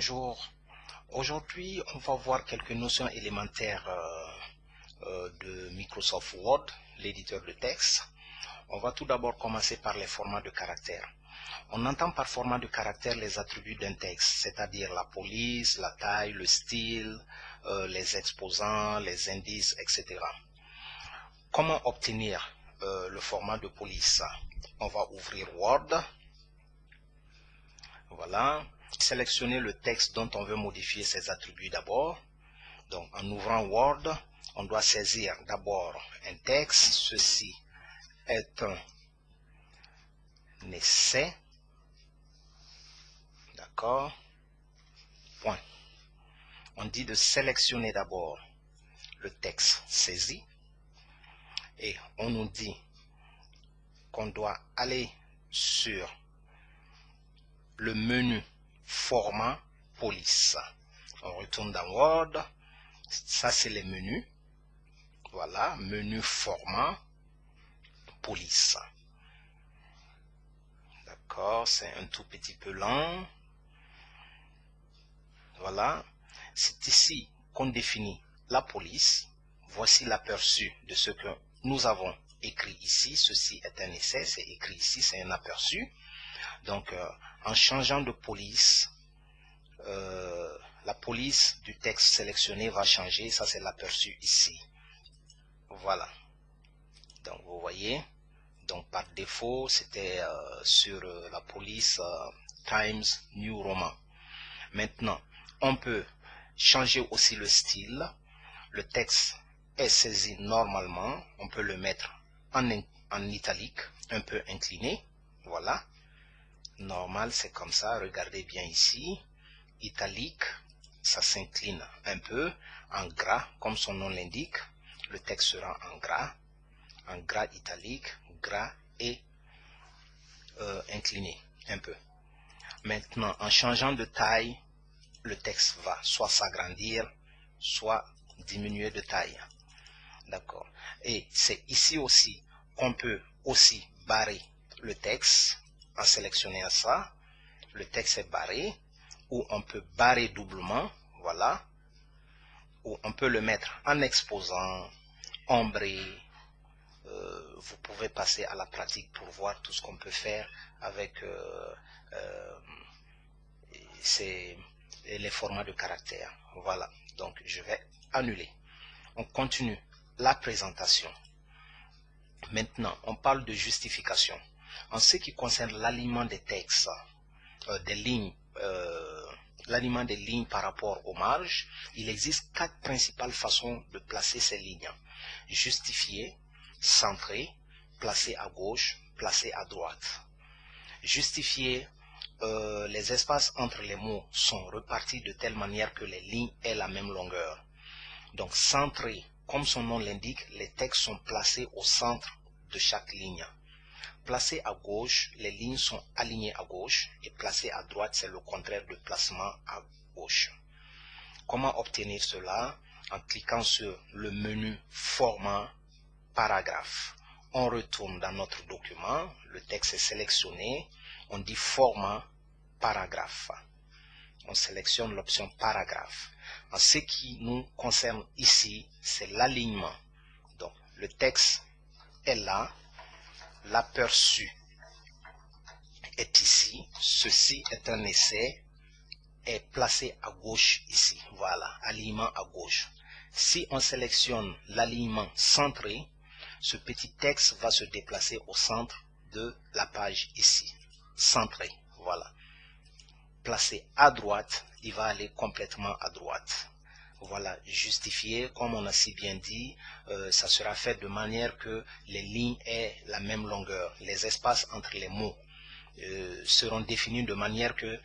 Bonjour, aujourd'hui on va voir quelques notions élémentaires de Microsoft Word, l'éditeur de texte. On va tout d'abord commencer par les formats de caractères. On entend par format de caractère les attributs d'un texte, c'est-à-dire la police, la taille, le style, les exposants, les indices, etc. Comment obtenir le format de police? On va ouvrir Word. Voilà. Sélectionner le texte dont on veut modifier ses attributs d'abord. Donc en ouvrant Word, on doit saisir d'abord un texte. Ceci est un essai. D'accord. Point. On dit de sélectionner d'abord le texte saisi. Et on nous dit qu'on doit aller sur le menu format police. On retourne dans Word. Ça, c'est les menus. Voilà, menu format police. D'accord, c'est un tout petit peu lent. Voilà, c'est ici qu'on définit la police. Voici l'aperçu de ce que nous avons écrit ici. Ceci est un essai, c'est écrit ici, c'est un aperçu. Donc, en changeant de police, la police du texte sélectionné va changer. Ça, c'est l'aperçu ici. Voilà. Donc, vous voyez. Donc, par défaut, c'était sur la police Times New Roman. Maintenant, on peut changer aussi le style. Le texte est saisi normalement. On peut le mettre en italique, un peu incliné. Voilà. Normal, c'est comme ça. Regardez bien ici. Italique, ça s'incline un peu. En gras, comme son nom l'indique, le texte sera en gras italique, gras et incliné un peu. Maintenant, en changeant de taille, le texte va soit s'agrandir, soit diminuer de taille. D'accord. Et c'est ici aussi qu'on peut aussi barrer le texte en sélectionnant ça. Le texte est barré, ou on peut barrer doublement, voilà, ou on peut le mettre en exposant, ombré. Vous pouvez passer à la pratique pour voir tout ce qu'on peut faire avec les formats de caractère. Voilà, donc je vais annuler. On continue la présentation. Maintenant, on parle de justification. En ce qui concerne l'alignement des textes, des lignes, l'alignement des lignes par rapport aux marges, il existe 4 principales façons de placer ces lignes. Justifier, centrer, placer à gauche, placer à droite. Justifier, les espaces entre les mots sont repartis de telle manière que les lignes aient la même longueur. Donc centrer, comme son nom l'indique, les textes sont placés au centre de chaque ligne. Placés à gauche, les lignes sont alignées à gauche, et placées à droite, c'est le contraire de placement à gauche. Comment obtenir cela? En cliquant sur le menu format paragraphe. On retourne dans notre document, le texte est sélectionné, on dit format paragraphe. On sélectionne l'option paragraphe. En ce qui nous concerne ici, c'est l'alignement. Donc, le texte est là, l'aperçu est ici, ceci est un essai, est placé à gauche ici. Voilà, alignement à gauche. Si on sélectionne l'alignement centré, ce petit texte va se déplacer au centre de la page ici. Centré, voilà. Placé à droite, il va aller complètement à droite. Voilà, justifié, comme on a si bien dit, ça sera fait de manière que les lignes aient la même longueur. Les espaces entre les mots seront définis de manière que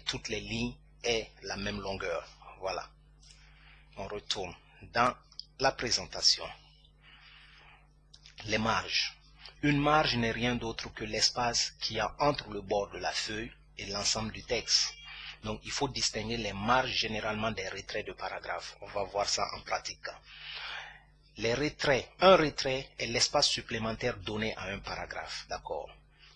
toutes les lignes aient la même longueur. Voilà. On retourne dans la présentation. Les marges. Une marge n'est rien d'autre que l'espace qu'il y a entre le bord de la feuille et l'ensemble du texte. Donc, il faut distinguer les marges généralement des retraits de paragraphes. On va voir ça en pratique. Les retraits, un retrait est l'espace supplémentaire donné à un paragraphe. D'accord.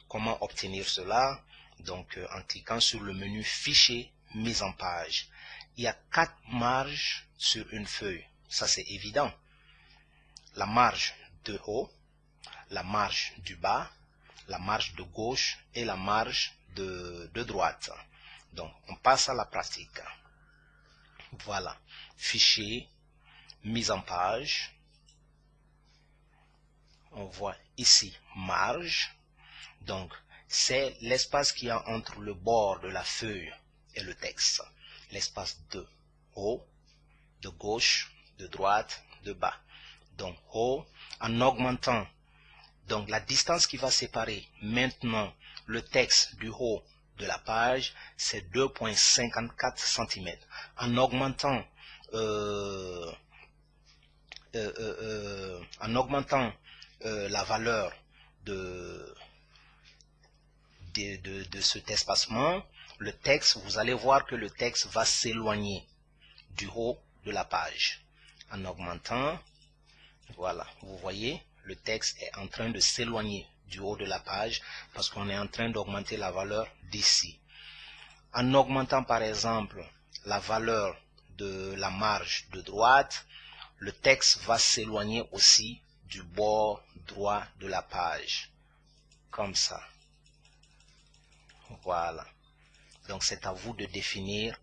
Comment obtenir cela? Donc, en cliquant sur le menu Fichier, mise en page. Il y a 4 marges sur une feuille. Ça, c'est évident. La marge de haut, la marge du bas, la marge de gauche et la marge de droite. Donc, on passe à la pratique. Voilà. Fichier, mise en page. On voit ici marge. Donc, c'est l'espace qu'il y a entre le bord de la feuille et le texte. L'espace de haut, de gauche, de droite, de bas. Donc, haut, en augmentant donc la distance qui va séparer maintenant le texte du haut de la page, c'est 2,54 cm. En augmentant la valeur de cet espacement, le texte, vous allez voir que le texte va s'éloigner du haut de la page. En augmentant, voilà, vous voyez, le texte est en train de s'éloigner du haut de la page parce qu'on est en train d'augmenter la valeur d'ici. En augmentant par exemple la valeur de la marge de droite, le texte va s'éloigner aussi du bord droit de la page, comme ça. Voilà. Donc c'est à vous de définir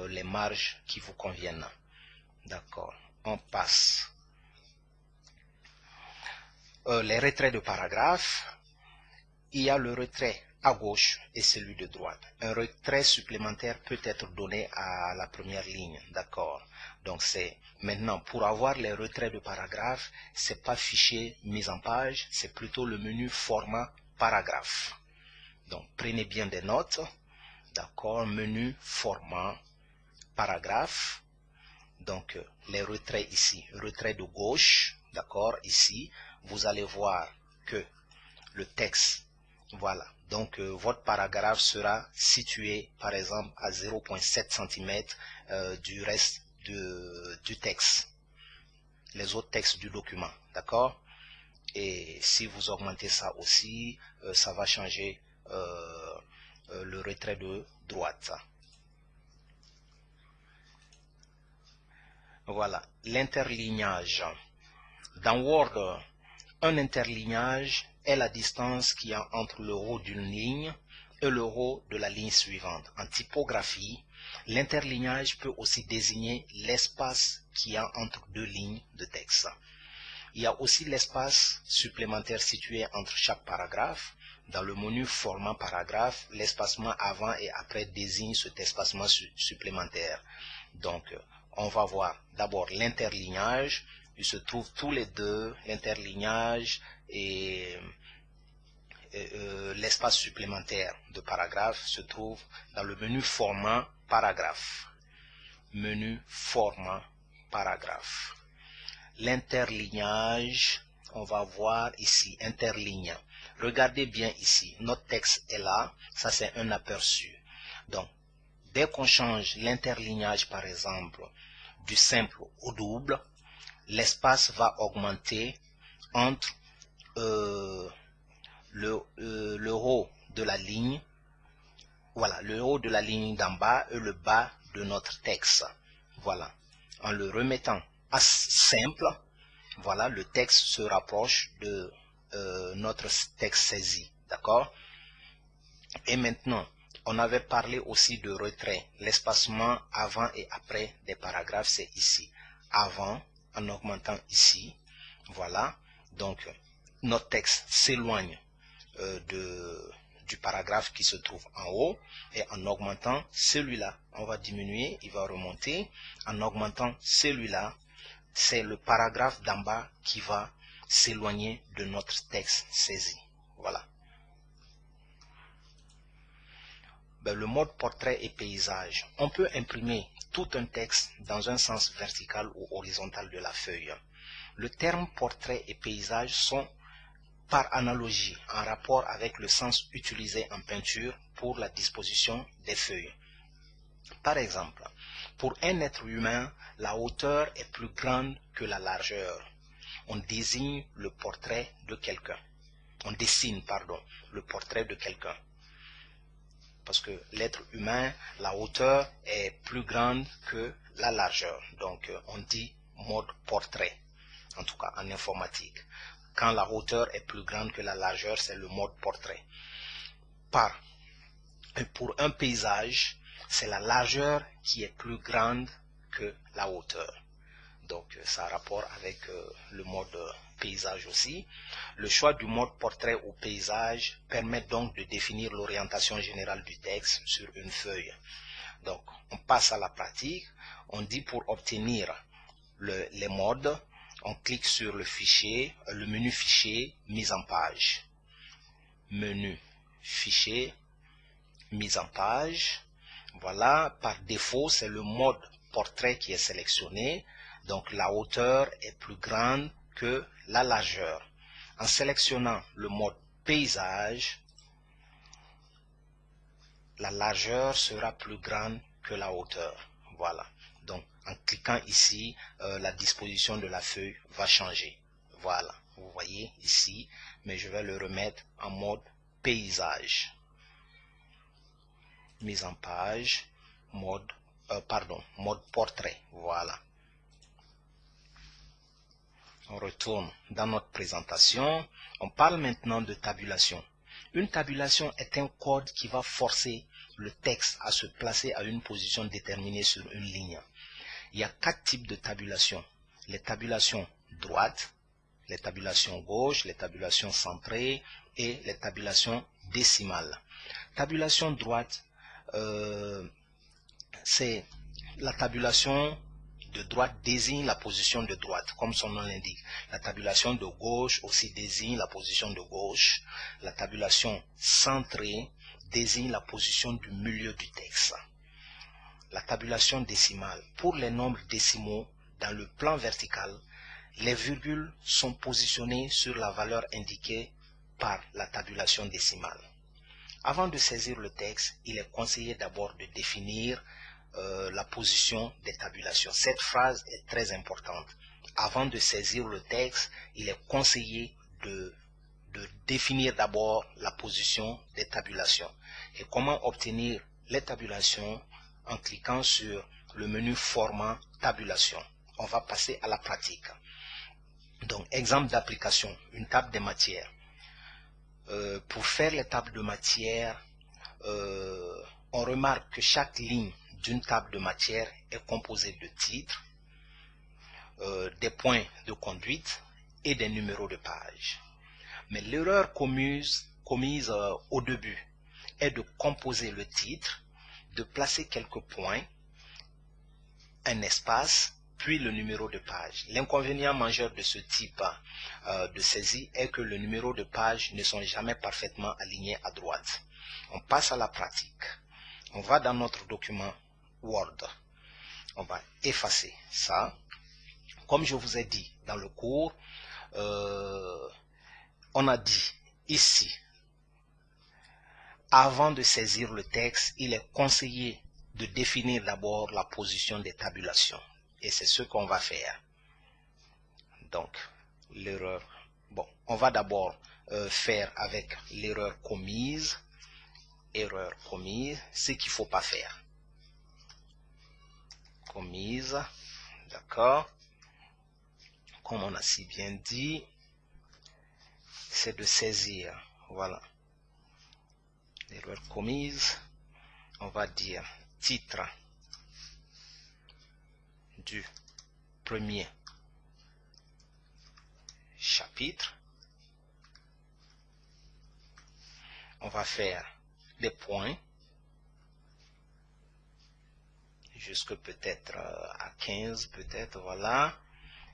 les marges qui vous conviennent. D'accord. On passe. Les retraits de paragraphe. Il y a le retrait à gauche et celui de droite. Un retrait supplémentaire peut être donné à la première ligne. D'accord. Donc c'est maintenant pour avoir les retraits de paragraphe, c'est pas fichier mise en page, c'est plutôt le menu format paragraphe. Donc prenez bien des notes. D'accord, menu format paragraphe. Donc les retraits ici, retrait de gauche, d'accord, ici, vous allez voir que le texte, voilà, donc votre paragraphe sera situé par exemple à 0,7 cm du reste du texte, les autres textes du document, d'accord. Et si vous augmentez ça aussi, ça va changer le retrait de droite. Voilà, l'interlignage. Dans Word, un interlignage est la distance qu'il y a entre le haut d'une ligne et le haut de la ligne suivante. En typographie, l'interlignage peut aussi désigner l'espace qu'il y a entre deux lignes de texte. Il y a aussi l'espace supplémentaire situé entre chaque paragraphe. Dans le menu format paragraphe, l'espacement avant et après désigne cet espacement supplémentaire. Donc, on va voir d'abord l'interlignage. Il se trouve tous les deux, l'interlignage et l'espace supplémentaire de paragraphe se trouve dans le menu format paragraphe. Menu format paragraphe. L'interlignage, on va voir ici, interligne. Regardez bien ici, notre texte est là, ça c'est un aperçu. Donc, dès qu'on change l'interlignage par exemple du simple au double, l'espace va augmenter entre le haut de la ligne, voilà, le haut de la ligne d'en bas et le bas de notre texte. Voilà, en le remettant à simple, voilà, le texte se rapproche de notre texte saisi, d'accord. Et maintenant, on avait parlé aussi de retrait. L'espacement avant et après des paragraphes, c'est ici. Avant, en augmentant ici, voilà. Donc, notre texte s'éloigne du paragraphe qui se trouve en haut. Et en augmentant celui-là, on va diminuer, il va remonter. En augmentant celui-là, c'est le paragraphe d'en bas qui va s'éloigner de notre texte saisi. Voilà. Le mode portrait et paysage. On peut imprimer tout un texte dans un sens vertical ou horizontal de la feuille. Le terme portrait et paysage sont par analogie en rapport avec le sens utilisé en peinture pour la disposition des feuilles. Par exemple, pour un être humain, la hauteur est plus grande que la largeur. On désigne le portrait de quelqu'un. On dessine, pardon, le portrait de quelqu'un. parce que l'être humain, la hauteur est plus grande que la largeur. Donc, on dit mode portrait, en tout cas en informatique. Quand la hauteur est plus grande que la largeur, c'est le mode portrait. Pour un paysage, c'est la largeur qui est plus grande que la hauteur. Donc, ça a rapport avec le mode paysage aussi. Le choix du mode portrait ou paysage permet donc de définir l'orientation générale du texte sur une feuille. Donc, on passe à la pratique. On dit pour obtenir les modes, on clique sur le fichier, le menu fichier, mise en page. Menu fichier, mise en page. Voilà, par défaut, c'est le mode portrait qui est sélectionné. Donc, la hauteur est plus grande que la largeur. En sélectionnant le mode paysage, la largeur sera plus grande que la hauteur. Voilà. Donc, en cliquant ici, la disposition de la feuille va changer. Voilà. Vous voyez ici, mais je vais le remettre en mode paysage. Mise en page, mode portrait. Voilà. On retourne dans notre présentation. On parle maintenant de tabulation. Une tabulation est un code qui va forcer le texte à se placer à une position déterminée sur une ligne. Il y a 4 types de tabulation. Les tabulations droites, les tabulations gauche, les tabulations centrées et les tabulations décimales. Tabulation droite, c'est la tabulation de droite désigne la position de droite, comme son nom l'indique. La tabulation de gauche aussi désigne la position de gauche. La tabulation centrée désigne la position du milieu du texte. La tabulation décimale. Pour les nombres décimaux, dans le plan vertical, les virgules sont positionnées sur la valeur indiquée par la tabulation décimale. Avant de saisir le texte, il est conseillé d'abord de définir la position des tabulations. Cette phrase est très importante. Avant de saisir le texte, il est conseillé de définir d'abord la position des tabulations. Et comment obtenir les tabulations? En cliquant sur le menu format tabulation. On va passer à la pratique. Donc, exemple d'application, une table de matière. Pour faire les tables de matière, on remarque que chaque ligne d'une table de matière est composée de titres, des points de conduite et des numéros de page. Mais l'erreur commise au début est de composer le titre, de placer quelques points, un espace, puis le numéro de page. L'inconvénient majeur de ce type de saisie est que le numéro de page ne sont jamais parfaitement alignés à droite. On passe à la pratique. On va dans notre document Word. On va effacer ça. Comme je vous ai dit dans le cours, on a dit ici, avant de saisir le texte, il est conseillé de définir d'abord la position des tabulations. Et c'est ce qu'on va faire. Donc, l'erreur. Bon, on va d'abord faire avec l'erreur commise. Erreur commise, ce qu'il ne faut pas faire. Commise, d'accord. Comme on a si bien dit, c'est de saisir. Voilà. L'erreur commise, on va dire titre du premier chapitre. On va faire des points jusque peut-être à 15, peut-être, voilà.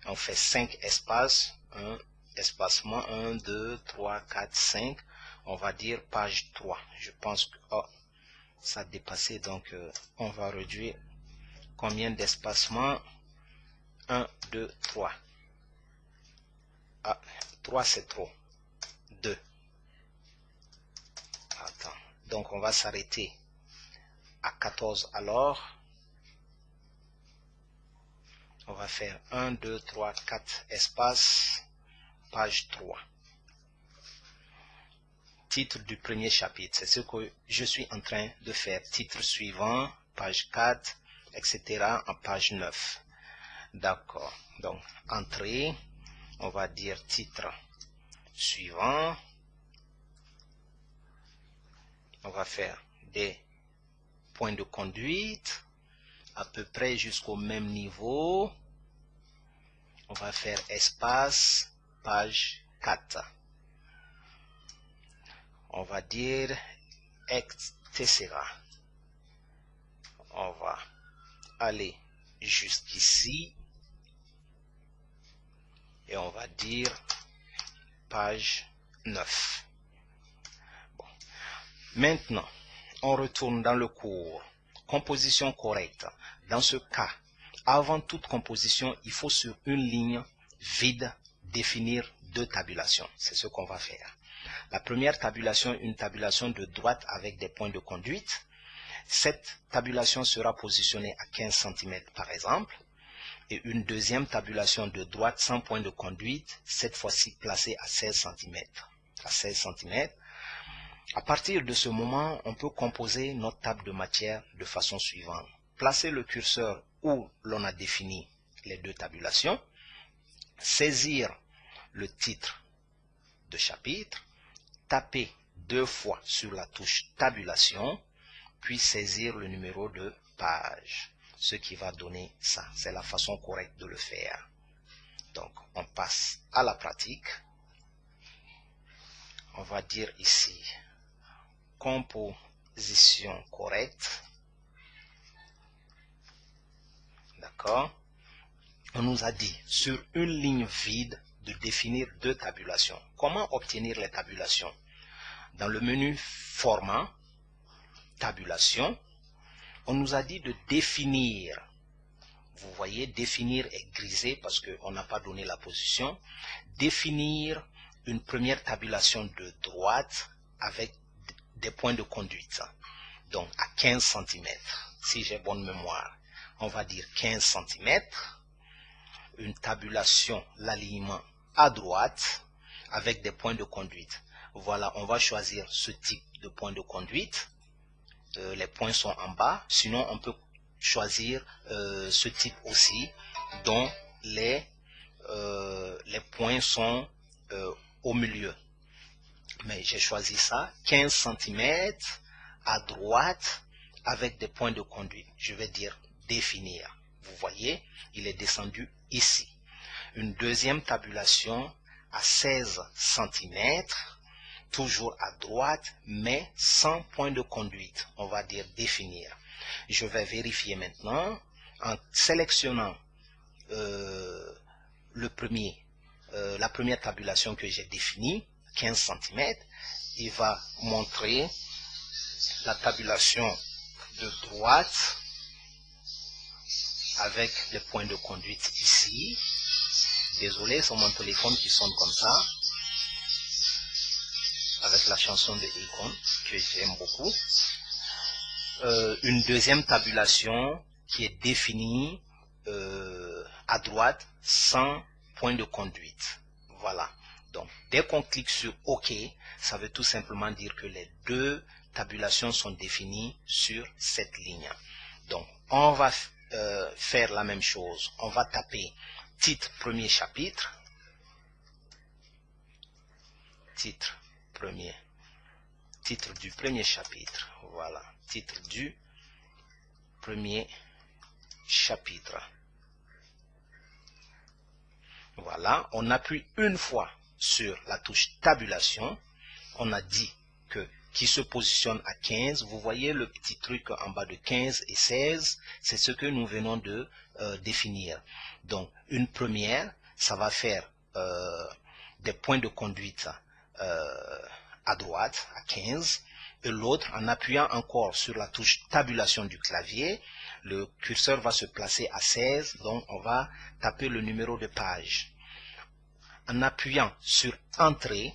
On fait 5 espaces, un espacement, 1, 2, 3, 4, 5. On va dire page 3. Je pense que ça a dépassé, donc on va réduire combien d'espacements? 1, 2, 3. Ah, 3 c'est trop. 2. Attends. Donc on va s'arrêter à 14 alors. On va faire 1, 2, 3, 4 espaces, page 3. titre du premier chapitre. C'est ce que je suis en train de faire. Titre suivant, page 4, etc. en page 9. D'accord. Donc, entrée, on va dire titre suivant. On va faire des points de conduite à peu près jusqu'au même niveau. On va faire espace, page 4. On va dire etc. On va aller jusqu'ici et on va dire page 9. Bon. Maintenant, on retourne dans le cours. Composition correcte. Dans ce cas, avant toute composition, il faut sur une ligne vide définir deux tabulations. C'est ce qu'on va faire. La première tabulation, une tabulation de droite avec des points de conduite. Cette tabulation sera positionnée à 15 cm par exemple. Et une deuxième tabulation de droite sans point de conduite, cette fois-ci placée à 16 cm. À 16 cm. À partir de ce moment, on peut composer notre table de matière de façon suivante. Placer le curseur où l'on a défini les deux tabulations. Saisir le titre de chapitre. Taper deux fois sur la touche tabulation. Puis saisir le numéro de page. Ce qui va donner ça. C'est la façon correcte de le faire. Donc, on passe à la pratique. On va dire ici, composition correcte. D'accord? On nous a dit, sur une ligne vide, de définir deux tabulations. Comment obtenir les tabulations? Dans le menu format, tabulation, on nous a dit de définir. Vous voyez, définir est grisé parce qu'on n'a pas donné la position. Définir une première tabulation de droite avec des points de conduite. Donc, à 15 cm, si j'ai bonne mémoire. On va dire 15 cm. Une tabulation, l'alignement à droite avec des points de conduite. Voilà, on va choisir ce type de point de conduite. Les points sont en bas. Sinon, on peut choisir ce type aussi, dont les points sont au milieu. Mais j'ai choisi ça, 15 cm à droite avec des points de conduite. Je vais dire définir. Vous voyez, il est descendu ici. Une deuxième tabulation à 16 cm. Toujours à droite, mais sans point de conduite. On va dire définir. Je vais vérifier maintenant en sélectionnant la première tabulation que j'ai définie, 15 cm. Il va montrer la tabulation de droite avec les points de conduite ici. Désolé, c'est mon téléphone qui sonne comme ça. Avec la chanson de Akon que j'aime beaucoup. Une deuxième tabulation qui est définie à droite sans point de conduite. Voilà. Donc, dès qu'on clique sur OK, ça veut tout simplement dire que les deux tabulations sont définies sur cette ligne. Donc, on va faire la même chose. On va taper titre premier chapitre. Titre du premier chapitre. Voilà, titre du premier chapitre. Voilà, on appuie une fois sur la touche tabulation. On a dit que qui se positionne à 15. Vous voyez le petit truc en bas de 15 et 16. C'est ce que nous venons de définir. Donc, une première, ça va faire des points de conduite à droite, à 15, et l'autre, en appuyant encore sur la touche tabulation du clavier, le curseur va se placer à 16, donc on va taper le numéro de page. En appuyant sur Entrée,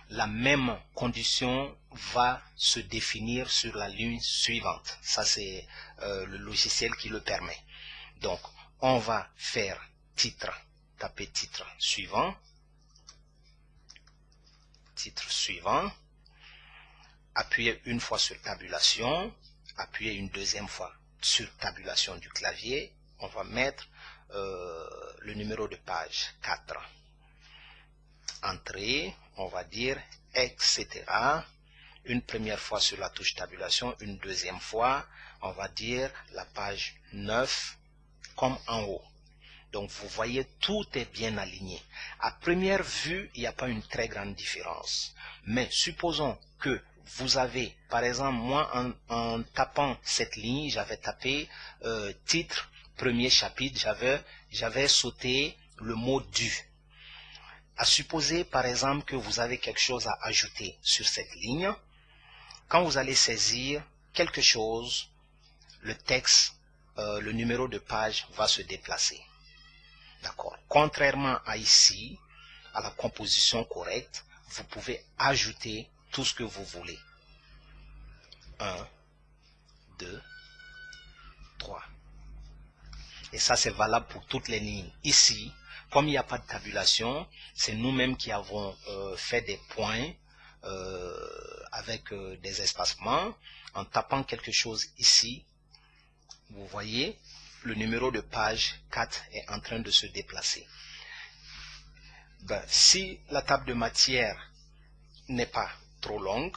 la même condition va se définir sur la ligne suivante. Ça, c'est le logiciel qui le permet. Donc, on va faire titre, taper titre suivant. Titre suivant. appuyez une fois sur tabulation, appuyez une deuxième fois sur tabulation du clavier, on va mettre le numéro de page 4. Entrée, on va dire, etc. Une première fois sur la touche tabulation, une deuxième fois, on va dire la page 9 comme en haut. Donc vous voyez, tout est bien aligné. À première vue, il n'y a pas une très grande différence. Mais supposons que vous avez, par exemple, moi en tapant cette ligne, j'avais tapé titre, premier chapitre, j'avais sauté le mot du. À supposer par exemple que vous avez quelque chose à ajouter sur cette ligne, quand vous allez saisir quelque chose, le texte, le numéro de page va se déplacer. D'accord. Contrairement à ici, à la composition correcte, vous pouvez ajouter tout ce que vous voulez. 1, 2, 3. Et ça, c'est valable pour toutes les lignes. Ici, comme il n'y a pas de tabulation, c'est nous-mêmes qui avons fait des points avec des espacements. En tapant quelque chose ici, vous voyez, le numéro de page 4 est en train de se déplacer. Ben, si la table de matière n'est pas trop longue,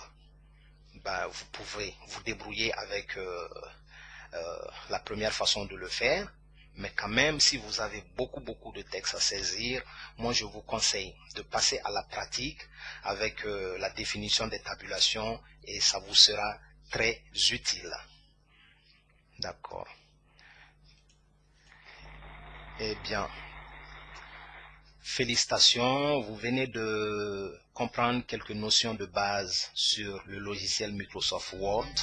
ben, vous pouvez vous débrouiller avec la première façon de le faire. Mais quand même, si vous avez beaucoup de textes à saisir, moi je vous conseille de passer à la pratique avec la définition des tabulations et ça vous sera très utile. D'accord. Eh bien, félicitations, vous venez de comprendre quelques notions de base sur le logiciel Microsoft Word.